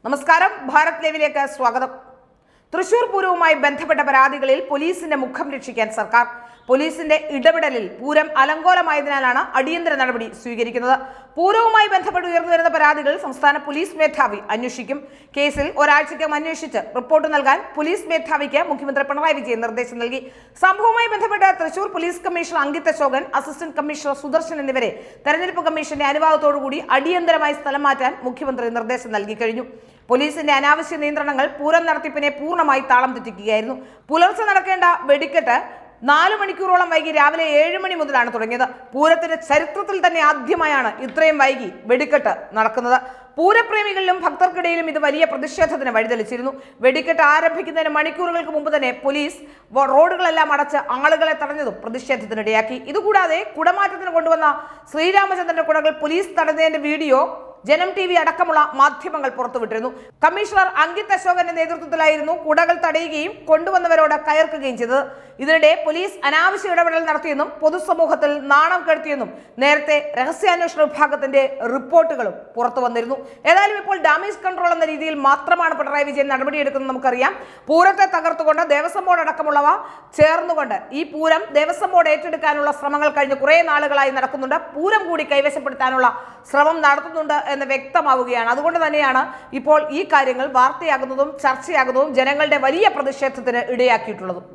നമസ്കാരം, ഭാരത് ലൈവിലേക്ക് സ്വാഗതം. തൃശൂർ പൂരവുമായി ബന്ധപ്പെട്ട പരാതികളിൽ പോലീസിന്റെ മുഖം രക്ഷിക്കാൻ സർക്കാർ. പോലീസിന്റെ ഇടപെടലിൽ പൂരം അലങ്കോലമായതിനാലാണ് അടിയന്തര നടപടി സ്വീകരിക്കുന്നത്. പൂരവുമായി ബന്ധപ്പെട്ട് ഉയർന്നുവരുന്ന പരാതികൾ സംസ്ഥാന പോലീസ് മേധാവി അന്വേഷിക്കും. കേസിൽ ഒരാഴ്ചയ്ക്കകം അന്വേഷിച്ച് റിപ്പോർട്ട് നൽകാൻ പോലീസ് മേധാവിക്ക് മുഖ്യമന്ത്രി പിണറായി വിജയൻ നിർദ്ദേശം നൽകി. സംഭവവുമായി ബന്ധപ്പെട്ട് Thrissur police commissioner Ankit Ashokan, assistant commissioner Sudarshan എന്നിവരെ തെരഞ്ഞെടുപ്പ് കമ്മീഷന്റെ അനുവാദത്തോടുകൂടി അടിയന്തരമായി സ്ഥലം മാറ്റാൻ മുഖ്യമന്ത്രി നിർദ്ദേശം നൽകി കഴിഞ്ഞു. പോലീസിന്റെ അനാവശ്യ നിയന്ത്രണങ്ങൾ പൂരം നടത്തിപ്പിനെ പൂർണ്ണമായി താളം തെറ്റിക്കുകയായിരുന്നു. പുലർച്ചെ നടക്കേണ്ട വെടിക്കെട്ട് 4 മണിക്കൂറോളം വൈകി രാവിലെ 7 മണി മുതലാണ് തുടങ്ങിയത്. പൂരത്തിന്റെ ചരിത്രത്തിൽ തന്നെ ആദ്യമായാണ് ഇത്രയും വൈകി വെടിക്കെട്ട് നടക്കുന്നത്. പൂരപ്രേമികളിലും ഭക്തർക്കിടയിലും ഇത് വലിയ പ്രതിഷേധത്തിന് വഴിതെളിച്ചിരുന്നു. വെടിക്കെട്ട് ആരംഭിക്കുന്നതിന് മണിക്കൂറുകൾക്ക് മുമ്പ് തന്നെ പോലീസ് റോഡുകളെല്ലാം അടച്ച് ആളുകളെ തടഞ്ഞതും പ്രതിഷേധത്തിനിടയാക്കി. ഇതുകൂടാതെ കുടമാറ്റത്തിന് കൊണ്ടുവന്ന ശ്രീരാമചന്ദ്രന്റെ കുടകൾ പോലീസ് തടഞ്ഞതിന്റെ വീഡിയോ ജനം TV അടക്കമുള്ള മാധ്യമങ്ങൾ പുറത്തുവിട്ടിരുന്നു. കമ്മീഷണർ അങ്കിത് അശോകന്റെ നേതൃത്വത്തിലായിരുന്നു കുടകൾ തടയുകയും കൊണ്ടുവന്നവരോട് കയർക്കുകയും ചെയ്തത്. ഇതിനിടെ പോലീസ് അനാവശ്യ ഇടപെടൽ നടത്തിയെന്നും പൊതുസമൂഹത്തിൽ നാണം കെടുത്തിയെന്നും നേരത്തെ രഹസ്യാന്വേഷണ വിഭാഗത്തിന്റെ റിപ്പോർട്ടുകളും പുറത്തു വന്നിരുന്നു. ഏതായാലും ഇപ്പോൾ ഡാമേജ് കൺട്രോൾ എന്ന രീതിയിൽ മാത്രമാണ് പിണറായി വിജയൻ നടപടിയെടുക്കുന്നത് നമുക്കറിയാം. പൂരത്തെ തകർത്തുകൊണ്ട് ദേവസ്വം ബോർഡ് അടക്കമുള്ളവ ചേർന്നുകൊണ്ട് ഈ പൂരം ദേവസ്വം ബോർഡ് ഏറ്റെടുക്കാനുള്ള ശ്രമങ്ങൾ കഴിഞ്ഞ് കുറേ നാളുകളായി നടക്കുന്നുണ്ട്. പൂരം കൂടി കൈവശപ്പെടുത്താനുള്ള ശ്രമം നടത്തുന്നുണ്ട് എന്ന് വ്യക്തമാവുകയാണ്. അതുകൊണ്ട് തന്നെയാണ് ഇപ്പോൾ ഈ കാര്യങ്ങൾ വാർത്തയാകുന്നതും ചർച്ചയാകുന്നതും ജനങ്ങളുടെ വലിയ പ്രതിഷേധത്തിന് ഇടയാക്കിയിട്ടുള്ളതും.